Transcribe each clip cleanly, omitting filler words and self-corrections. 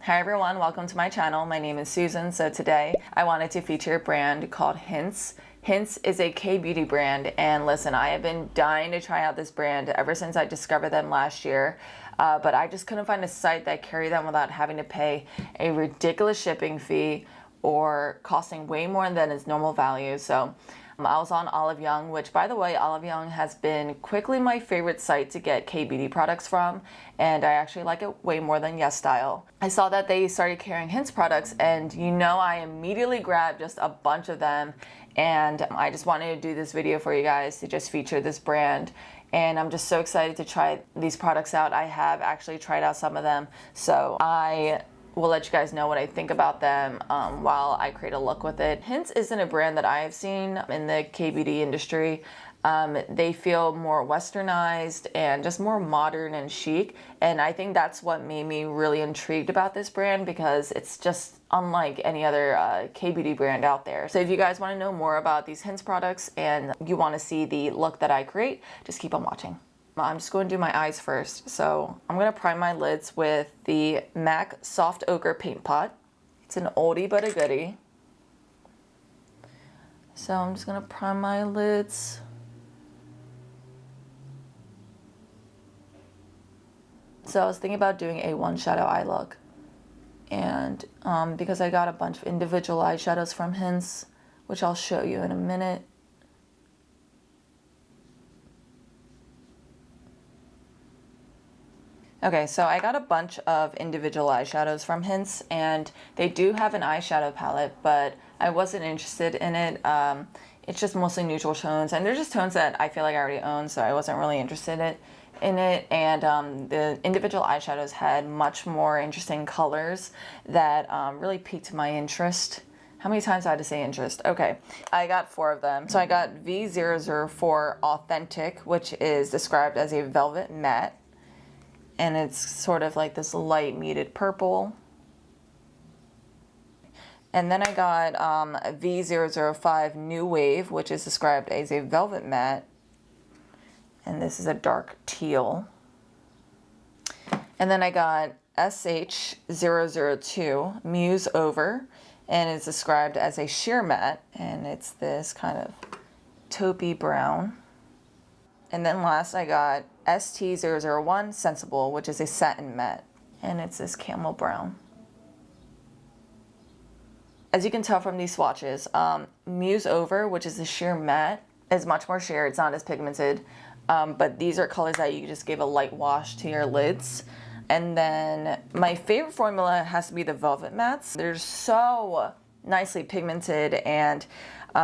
Hi everyone, welcome to my channel. My name is Susan. So today I wanted to feature a brand called Hince. Hince is a K-beauty brand, and listen, I have been dying to try out this brand ever since I discovered them last year, but I just couldn't find a site that carried them without having to pay a ridiculous shipping fee or costing way more than its normal value. So I was on Olive Young, which, by the way, Olive Young has been quickly my favorite site to get K-beauty products from, and I actually like it way more than Stylo. I saw that they started carrying Hince products, and I immediately grabbed just a bunch of them, and I just wanted to do this video for you guys to just feature this brand. And I'm just so excited to try these products out. I have actually tried out some of them, so I will let you guys know what I think about them while I create a look with it. Hince isn't a brand that I have seen in the K-beauty industry. They feel more westernized and just more modern and chic, and I think that's what made me really intrigued about this brand, because it's just unlike any other K-beauty brand out there. So if you guys want to know more about these Hince products and you want to see the look that I create, just keep on watching. I'm just going to do my eyes first. So I'm going to prime my lids with the MAC Soft Ochre Paint Pot. It's an oldie but a goodie. So I'm just going to prime my lids. So I was thinking about doing a one shadow eye look. And because I got a bunch of individual eyeshadows from Hince, which I'll show you in a minute. Okay, so I got a bunch of individual eyeshadows from Hince, and they do have an eyeshadow palette, but I wasn't interested in it. It's just mostly neutral tones, and they're just tones that I feel like I already own, so I wasn't really interested in it. And the individual eyeshadows had much more interesting colors that really piqued my interest. How many times I had to say interest? Okay, I got 4 of them. So I got V004 Authentic, which is described as a velvet matte. And it's sort of like this light muted purple. And then I got V005 New Wave, which is described as a velvet matte. And this is a dark teal. And then I got SH002 Muse Over, and it's described as a sheer matte. And it's this kind of taupey brown. And then last I got ST001 Sensible, which is a satin matte, and it's this camel brown. As you can tell from these swatches, Muse Over, which is a sheer matte, is much more sheer. It's not as pigmented, but these are colors that you just give a light wash to your lids. And then my favorite formula has to be the Velvet Mattes. They're so nicely pigmented, and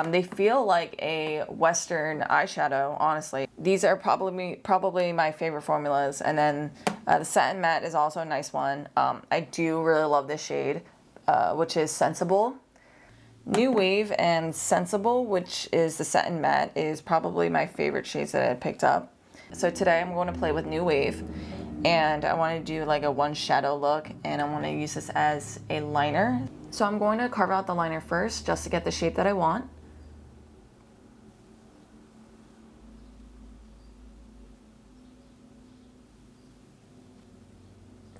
they feel like a Western eyeshadow, honestly. These are probably my favorite formulas. And then the Satin Matte is also a nice one. I do really love this shade, which is Sensible. New Wave and Sensible, which is the Satin Matte, is probably my favorite shades that I picked up. So today I'm going to play with New Wave, and I want to do like a one shadow look, and I want to use this as a liner. So I'm going to carve out the liner first, just to get the shape that I want.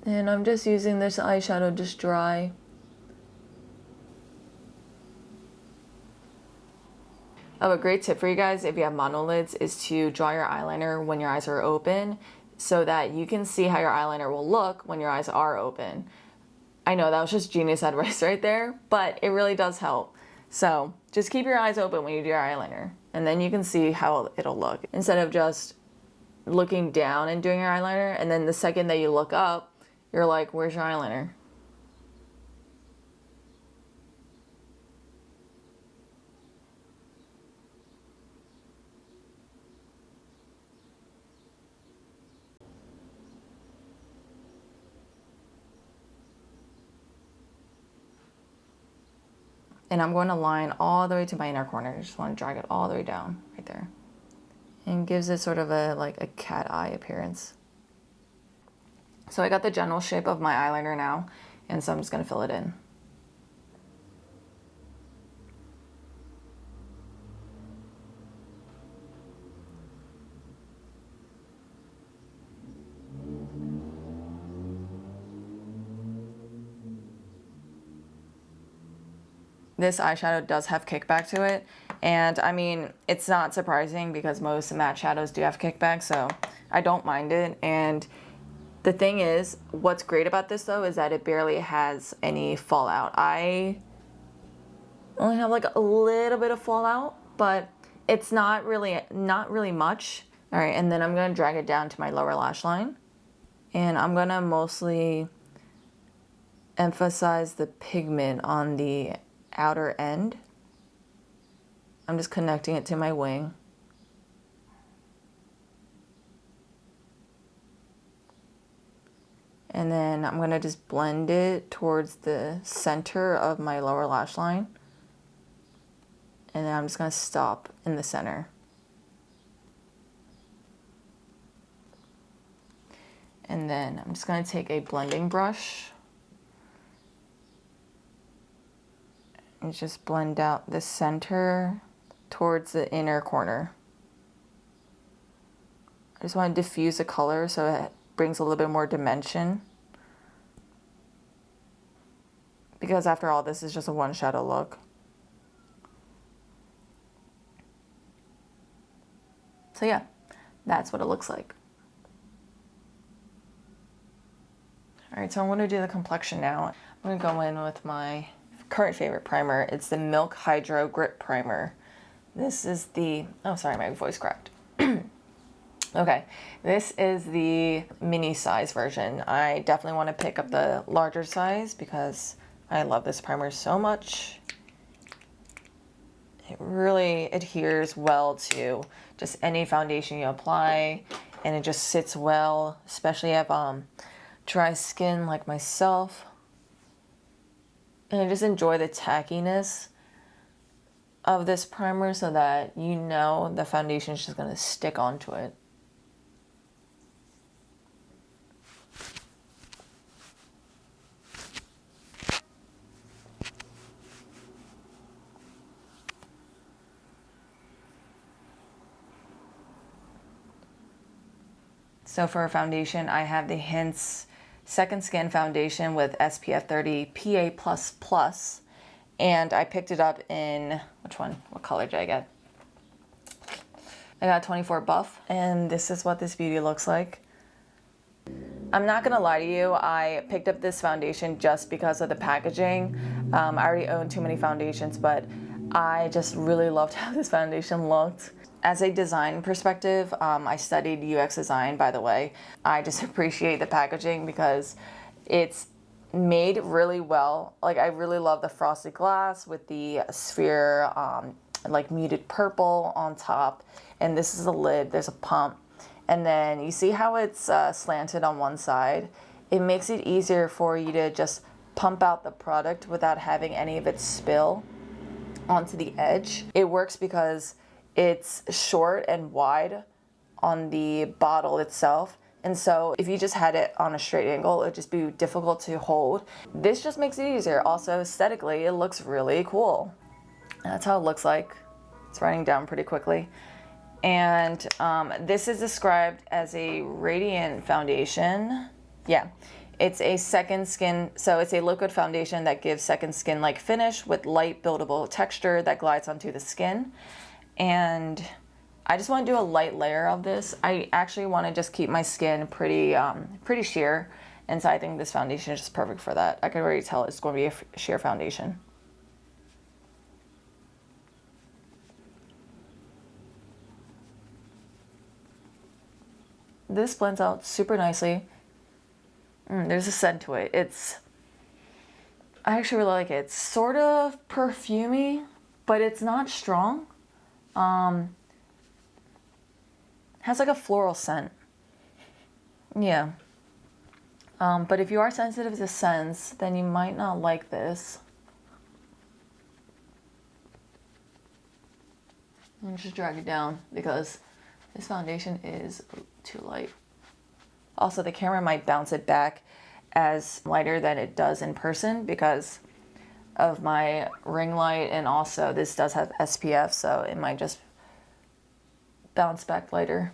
And I'm just using this eyeshadow just dry. Oh, a great tip for you guys if you have monolids is to draw your eyeliner when your eyes are open, so that you can see how your eyeliner will look when your eyes are open. I know that was just genius advice right there, but it really does help. So just keep your eyes open when you do your eyeliner, and then you can see how it'll look, instead of just looking down and doing your eyeliner, and then the second that you look up, you're like, where's your eyeliner? And I'm going to line all the way to my inner corner. I just want to drag it all the way down right there. And gives it sort of like a cat eye appearance. So I got the general shape of my eyeliner now, and so I'm just going to fill it in. This eyeshadow does have kickback to it. And I mean, it's not surprising because most matte shadows do have kickback, so I don't mind it. And the thing is, what's great about this though is that it barely has any fallout. I only have like a little bit of fallout, but it's not really much. All right, and then I'm gonna drag it down to my lower lash line. And I'm gonna mostly emphasize the pigment on the outer end. I'm just connecting it to my wing. And then I'm gonna just blend it towards the center of my lower lash line. And then I'm just gonna stop in the center. And then I'm just gonna take a blending brush and just blend out the center towards the inner corner. I just want to diffuse the color so it brings a little bit more dimension. Because after all, this is just a one shadow look. So yeah, that's what it looks like. All right, so I'm gonna do the complexion now. I'm gonna go in with my current favorite primer. It's the Milk Hydro Grip Primer. This is the, oh sorry, my voice cracked. Okay, this is the mini size version. I definitely want to pick up the larger size because I love this primer so much. It really adheres well to just any foundation you apply, and it just sits well, especially if dry skin like myself. And I just enjoy the tackiness of this primer so that you know the foundation is just gonna stick onto it. So for a foundation, I have the Hince Second Skin Foundation with SPF 30 PA++. And I picked it up in, which one? What color did I get? I got 24 Buff, and this is what this beauty looks like. I'm not gonna lie to you, I picked up this foundation just because of the packaging. I already own too many foundations, but I just really loved how this foundation looked. As a design perspective, I studied UX design, by the way. I just appreciate the packaging because it's made really well. Like, I really love the frosted glass with the sphere, like muted purple on top. And this is a lid, there's a pump. And then you see how it's slanted on one side? It makes it easier for you to just pump out the product without having any of it spill onto the edge. It works because it's short and wide on the bottle itself. And so if you just had it on a straight angle, it would just be difficult to hold. This just makes it easier. Also, aesthetically, it looks really cool. That's how it looks like. It's running down pretty quickly. And this is described as a radiant foundation. Yeah, it's a second skin, so it's a liquid foundation that gives second skin-like finish with light buildable texture that glides onto the skin. And I just want to do a light layer of this. I actually want to just keep my skin pretty sheer, and so I think this foundation is just perfect for that. I can already tell it's going to be a sheer foundation. This blends out super nicely. There's a scent to it. I actually really like it. It's sort of perfumey, but it's not strong. Has like a floral scent. Yeah. But if you are sensitive to scents, then you might not like this. I'm just drag it down because this foundation is too light. Also, the camera might bounce it back as lighter than it does in person because of my ring light, and also this does have SPF, so it might just bounce back lighter.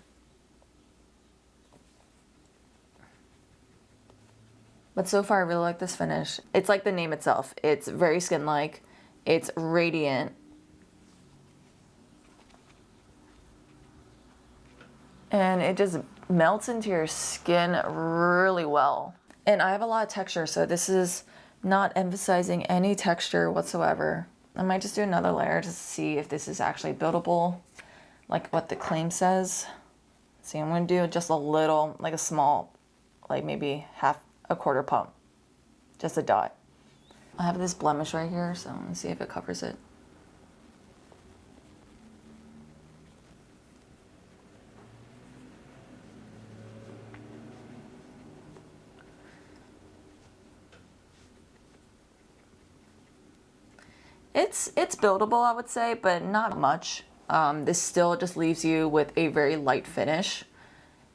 But so far I really like this finish. It's like the name itself. It's very skin-like, It's radiant. And it just melts into your skin really well. And I have a lot of texture, so this is not emphasizing any texture whatsoever. I might just do another layer to see if this is actually buildable, like what the claim says. See, I'm gonna do just a little, like a small, like maybe a quarter pump, just a dot. I have this blemish right here, so I'm gonna see if it covers it. It's buildable, I would say, but not much. This still just leaves you with a very light finish,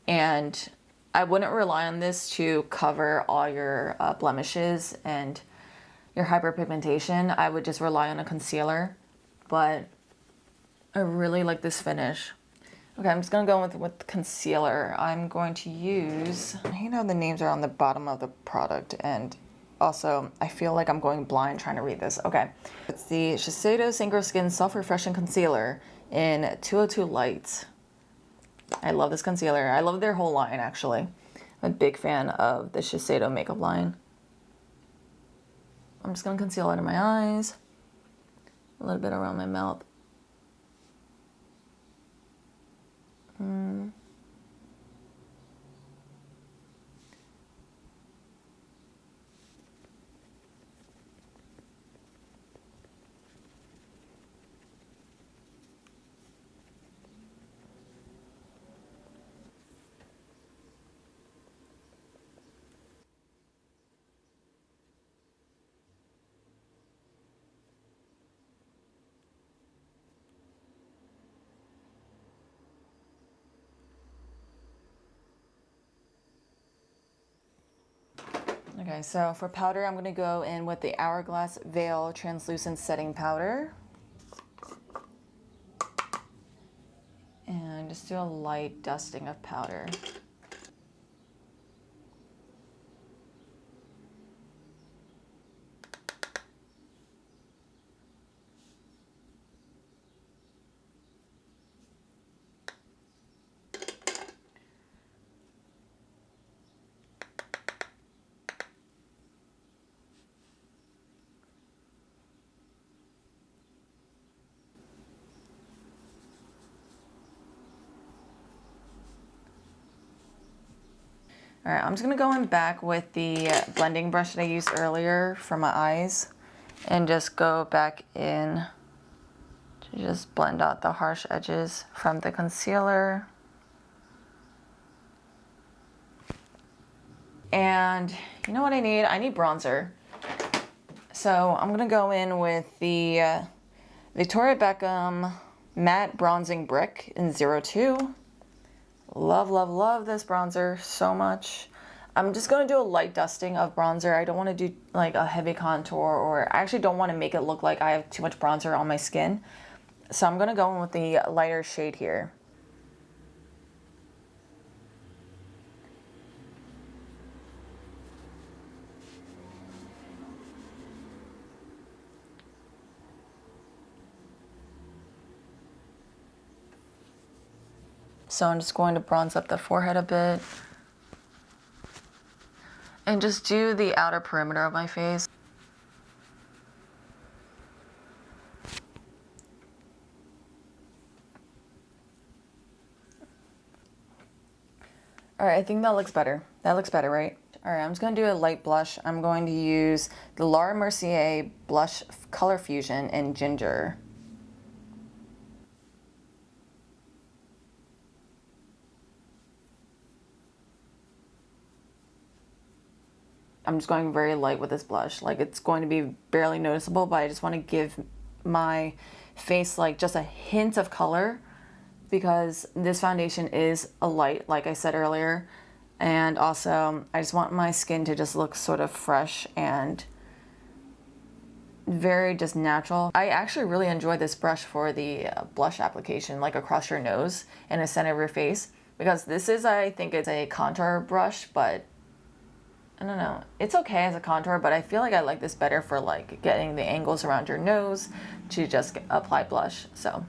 and I wouldn't rely on this to cover all your blemishes and your hyperpigmentation. I would just rely on a concealer, but I really like this finish. Okay, I'm just gonna go with concealer. I'm going to use, you know, the names are on the bottom of the product, and also I feel like I'm going blind trying to read this. Okay, it's the Shiseido Synchro Skin Self-Refreshing Concealer in 202 Light. I love this concealer. I love their whole line, actually. I'm a big fan of the Shiseido makeup line. I'm just gonna conceal under my eyes, a little bit around my mouth. Okay, so for powder, I'm gonna go in with the Hourglass Veil Translucent Setting Powder. And just do a light dusting of powder. All right, I'm just gonna go in back with the blending brush that I used earlier for my eyes and just go back in to just blend out the harsh edges from the concealer. And you know what I need? I need bronzer. So I'm gonna go in with the Victoria Beckham Matte Bronzing Brick in 02. Love, love, love this bronzer so much. I'm just going to do a light dusting of bronzer. I don't want to do like a heavy contour, or I actually don't want to make it look like I have too much bronzer on my skin. So I'm going to go in with the lighter shade here. So I'm just going to bronze up the forehead a bit. And just do the outer perimeter of my face. All right, I think that looks better. That looks better, right? All right, I'm just gonna do a light blush. I'm going to use the Laura Mercier Blush Color Fusion in Ginger. I'm just going very light with this blush. Like, it's going to be barely noticeable, but I just want to give my face like just a hint of color, because this foundation is a light, like I said earlier. And also, I just want my skin to just look sort of fresh and very just natural. I actually really enjoy this brush for the blush application, like across your nose and the center of your face, because this is, I think it's a contour brush, but I don't know. It's okay as a contour, but I feel like I like this better for like getting the angles around your nose to just apply blush. So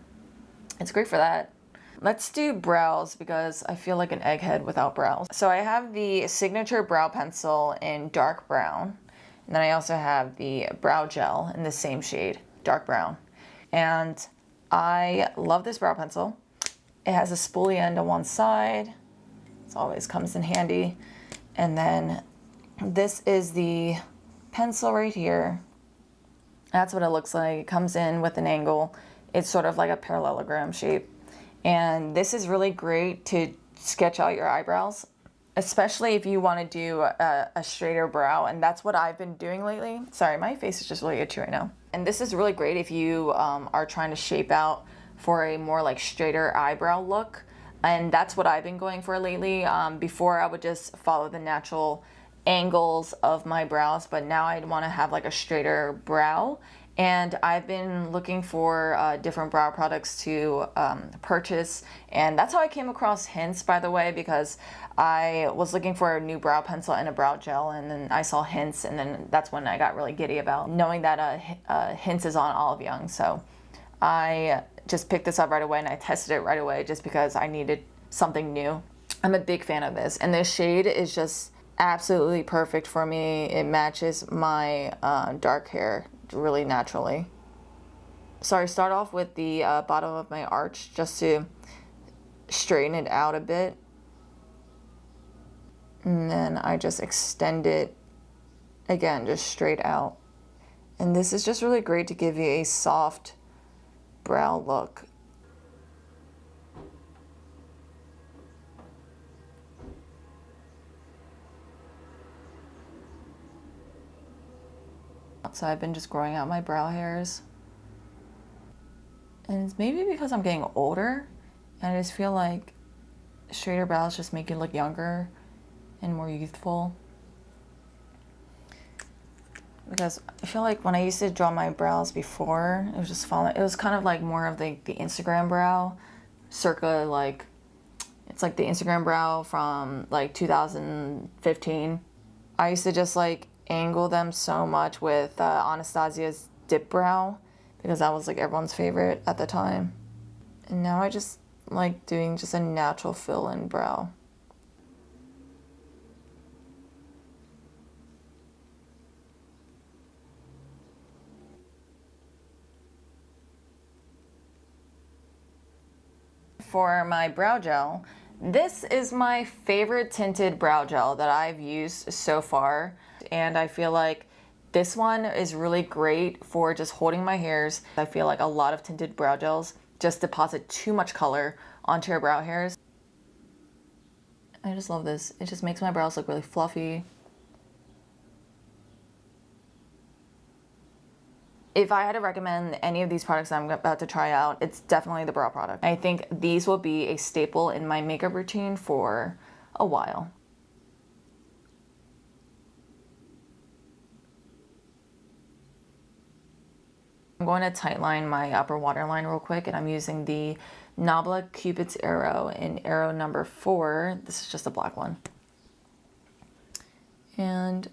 it's great for that. Let's do brows because I feel like an egghead without brows. So I have the Signature Brow Pencil in dark brown. And then I also have the brow gel in the same shade, dark brown. And I love this brow pencil. It has a spoolie end on one side. It always comes in handy. And then this is the pencil right here. That's what it looks like. It comes in with an angle. It's sort of like a parallelogram shape. And this is really great to sketch out your eyebrows, especially if you want to do a straighter brow. And that's what I've been doing lately. Sorry, my face is just really itchy right now. And this is really great if you are trying to shape out for a more like straighter eyebrow look. And that's what I've been going for lately. Before I would just follow the natural angles of my brows, but now I want to have like a straighter brow. And I've been looking for different brow products to purchase. And that's how I came across Hince, by the way, because I was looking for a new brow pencil and a brow gel, and then I saw Hince, and then that's when I got really giddy about knowing that Hince is on Olive Young. So I just picked this up right away and I tested it right away just because I needed something new. I'm a big fan of this, and this shade is just absolutely perfect for me. It matches my dark hair really naturally. So I start off with the bottom of my arch just to straighten it out a bit, and then I just extend it again, just straight out. And this is just really great to give you a soft brow look. So I've been just growing out my brow hairs. And it's maybe because I'm getting older, and I just feel like straighter brows just make you look younger and more youthful. Because I feel like when I used to draw my brows before, it was just falling. It was kind of like more of the Instagram brow, circa like, it's like the Instagram brow from like 2015. I used to just like angle them so much with Anastasia's dip brow because that was like everyone's favorite at the time. And now I just like doing just a natural fill-in brow. For my brow gel, this is my favorite tinted brow gel that I've used so far, and I feel like this one is really great for just holding my hairs. I feel like a lot of tinted brow gels just deposit too much color onto your brow hairs. I just love this. It just makes my brows look really fluffy. If I had to recommend any of these products I'm about to try out, it's definitely the brow product. I think these will be a staple in my makeup routine for a while. I'm going to tightline my upper waterline real quick, and I'm using the Nabla Cupid's Arrow in Arrow number 4. This is just a black one. And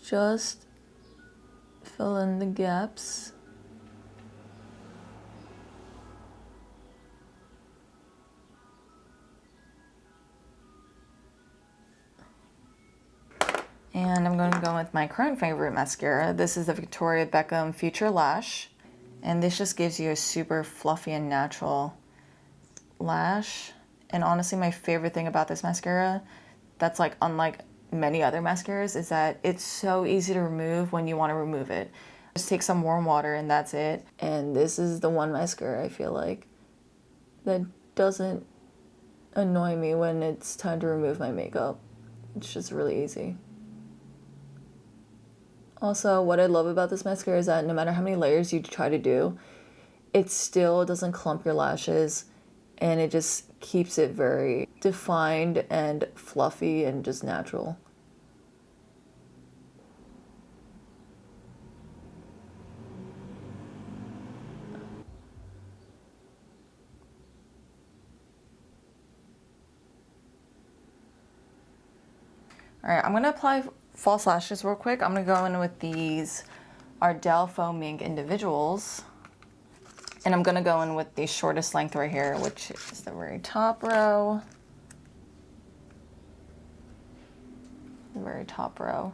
just fill in the gaps. And I'm going to go with my current favorite mascara. This is the Victoria Beckham Future Lash. And this just gives you a super fluffy and natural lash. And honestly, my favorite thing about this mascara, that's like unlike many other mascaras, is that it's so easy to remove when you want to remove it. Just take some warm water and that's it. And this is the one mascara I feel like that doesn't annoy me when it's time to remove my makeup. It's just really easy. Also, what I love about this mascara is that no matter how many layers you try to do, it still doesn't clump your lashes, and it just keeps it very defined and fluffy and just natural. All right, I'm gonna apply false lashes real quick. I'm gonna go in with these Ardell Foam Mink Individuals. And I'm gonna go in with the shortest length right here, which is the very top row. The very top row.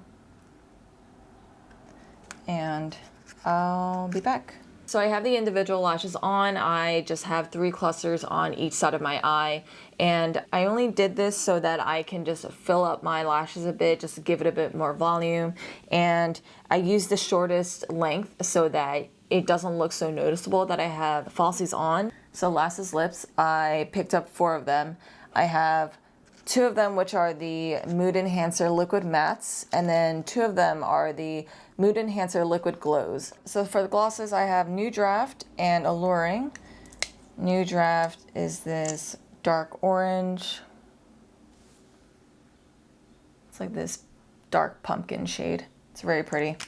And I'll be back. So I have the individual lashes on. I just have 3 clusters on each side of my eye. And I only did this so that I can just fill up my lashes a bit, just to give it a bit more volume. And I use the shortest length so that it doesn't look so noticeable that I have falsies on. So Lash's lips, I picked up 4 of them. I have 2 of them, which are the Mood Enhancer Liquid Mattes, and then 2 of them are the Mood Enhancer Liquid Glows. So for the glosses, I have New Draft and Alluring. New Draft is this dark orange. It's like this dark pumpkin shade. It's very pretty.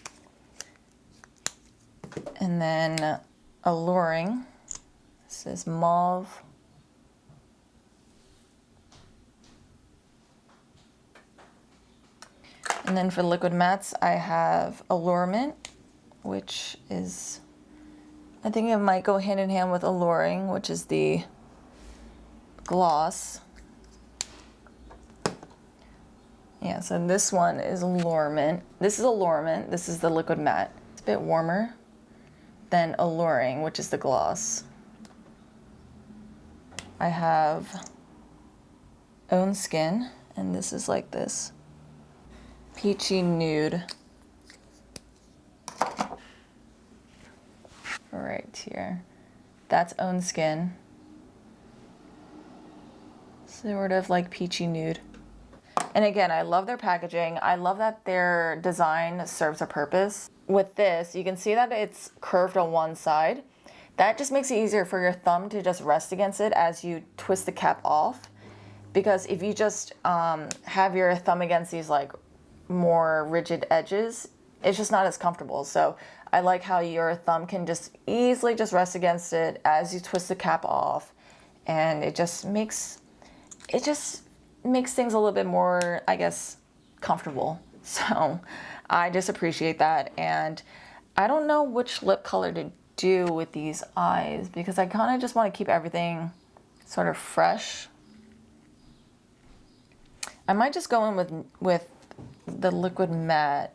And then Alluring, this is mauve. And then for liquid mattes, I have Allurement, which is, I think it might go hand in hand with Alluring, which is the gloss. Yeah, so this one is Allurement. This is Allurement. This is the liquid matte. It's a bit warmer than Alluring, which is the gloss. I have Own Skin, and this is like this peachy nude. Right here. That's Own Skin. Sort of like peachy nude. And again, I love their packaging. I love that their design serves a purpose. With this, you can see that it's curved on one side. That just makes it easier for your thumb to just rest against it as you twist the cap off. Because if you just have your thumb against these like more rigid edges, it's just not as comfortable. So I like how your thumb can just easily just rest against it as you twist the cap off, and it just makes things a little bit more, I guess, comfortable. So I just appreciate that. And I don't know which lip color to do with these eyes because I kind of just want to keep everything sort of fresh. I might just go in with the liquid matte,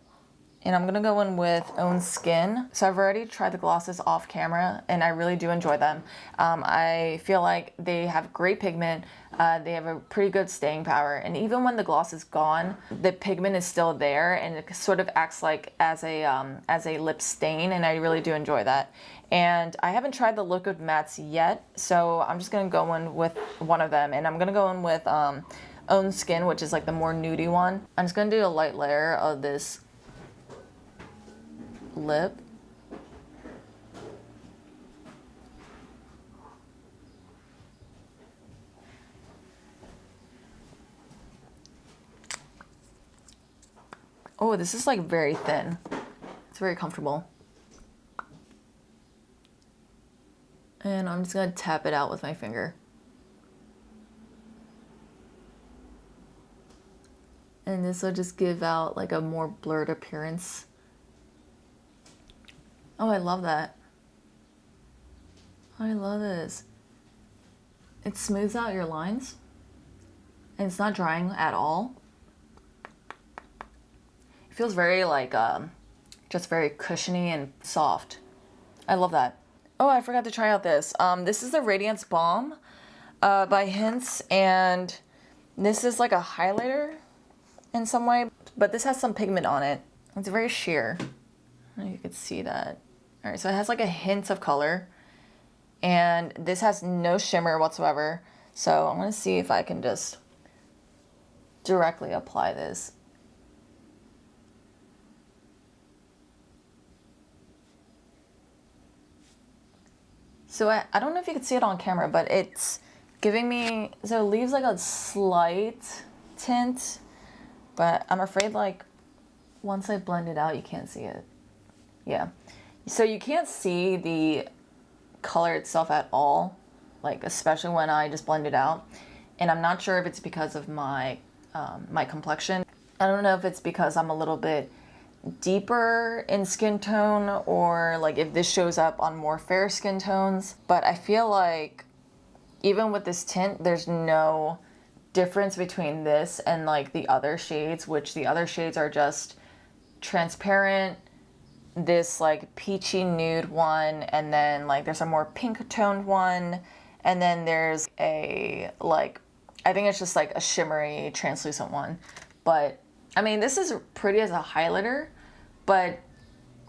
and I'm gonna go in with Own Skin. So I've already tried the glosses off camera, and I really do enjoy them. I feel like they have great pigment. They have a pretty good staying power, and even when the gloss is gone, the pigment is still there, and it sort of acts like as a lip stain, and I really do enjoy that. And I haven't tried the liquid mattes yet, so I'm just gonna go in with one of them, and I'm gonna go in with Own Skin, which is like the more nudie one. I'm just gonna do a light layer of this lip. Oh, this is like very thin. It's very comfortable. And I'm just gonna tap it out with my finger. And this will just give out like a more blurred appearance. Oh, I love that. I love this. It smooths out your lines. And it's not drying at all. It feels very like, just very cushiony and soft. I love that. Oh, I forgot to try out this. This is the Radiance Balm by Hince. And this is like a highlighter in some way, but this has some pigment on it. It's very sheer. You can see that. All right, so it has like a hint of color, and this has no shimmer whatsoever. So I'm gonna see if I can just directly apply this. So I don't know if you can see it on camera, but it's giving me, so it leaves like a slight tint, but I'm afraid like once I blend it out, you can't see it. Yeah. So you can't see the color itself at all, like especially when I just blend it out. And I'm not sure if it's because of my my complexion. I don't know if it's because I'm a little bit deeper in skin tone or like if this shows up on more fair skin tones, but I feel like even with this tint, there's no difference between this and like the other shades, which the other shades are just transparent, this like peachy nude one, and then like there's a more pink toned one, and then there's a like, I think it's just like a shimmery translucent one. But I mean, this is pretty as a highlighter, but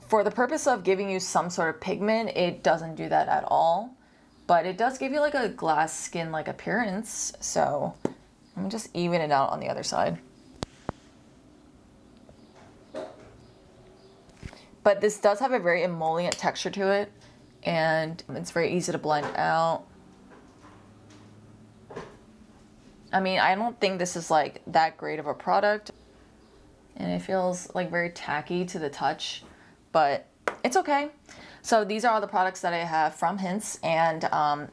for the purpose of giving you some sort of pigment, it doesn't do that at all. But it does give you like a glass skin like appearance. So let me just even it out on the other side. But this does have a very emollient texture to it, and it's very easy to blend out. I mean, I don't think this is like that great of a product, and it feels like very tacky to the touch, but it's okay. So these are all the products that I have from Hince, and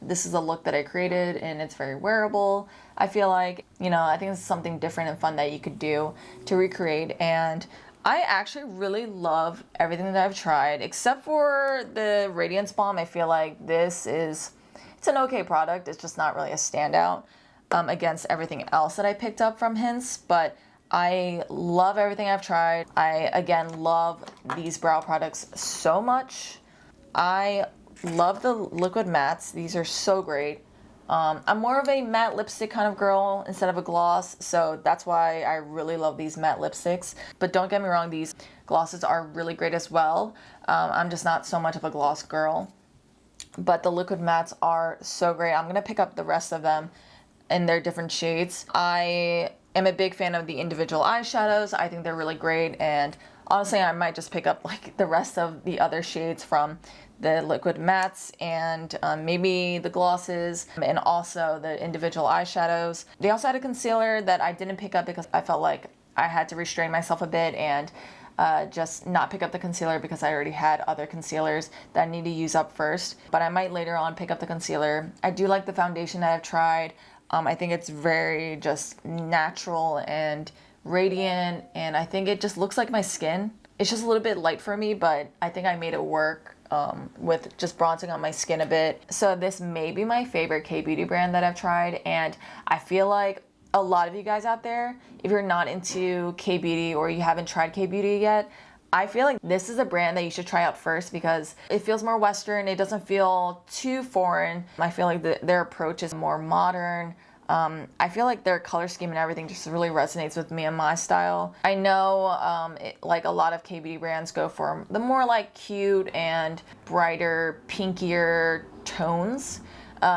this is a look that I created, and it's very wearable. I feel like, you know, I think it's something different and fun that you could do to recreate, and I actually really love everything that I've tried, except for the Radiance Balm. I feel like it's an okay product. It's just not really a standout against everything else that I picked up from Hince, but I love everything I've tried. I, again, love these brow products so much. I love the liquid mattes. These are so great. I'm more of a matte lipstick kind of girl instead of a gloss, so that's why I really love these matte lipsticks. But don't get me wrong, these glosses are really great as well. I'm just not so much of a gloss girl. But the liquid mattes are so great. I'm going to pick up the rest of them in their different shades. I am a big fan of the individual eyeshadows. I think they're really great, and honestly, I might just pick up like the rest of the other shades from the liquid mattes and maybe the glosses and also the individual eyeshadows. They also had a concealer that I didn't pick up because I felt like I had to restrain myself a bit and just not pick up the concealer because I already had other concealers that I need to use up first. But I might later on pick up the concealer. I do like the foundation that I've tried. I think it's very just natural and radiant, and I think it just looks like my skin. It's just a little bit light for me, but I think I made it work with just bronzing on my skin a bit. So this may be my favorite K-beauty brand that I've tried, and I feel like a lot of you guys out there, if you're not into K-beauty or you haven't tried K-beauty yet, I feel like this is a brand that you should try out first because it feels more Western. It doesn't feel too foreign. I feel like their approach is more modern. I feel like their color scheme and everything just really resonates with me and my style. I know like a lot of K-beauty brands go for the more like cute and brighter, pinkier tones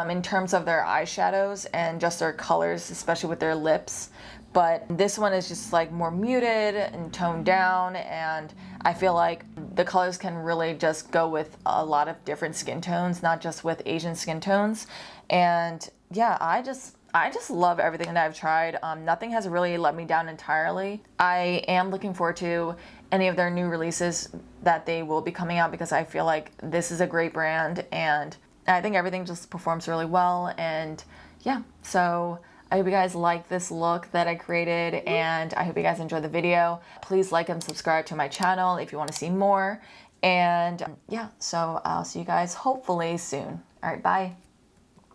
in terms of their eyeshadows and just their colors, especially with their lips. But this one is just like more muted and toned down, and I feel like the colors can really just go with a lot of different skin tones, not just with Asian skin tones. And yeah, I just love everything that I've tried. Nothing has really let me down entirely. I am looking forward to any of their new releases that they will be coming out because I feel like this is a great brand and I think everything just performs really well. And yeah, so I hope you guys like this look that I created, and I hope you guys enjoyed the video. Please like and subscribe to my channel if you want to see more. And yeah, so I'll see you guys hopefully soon. All right, bye.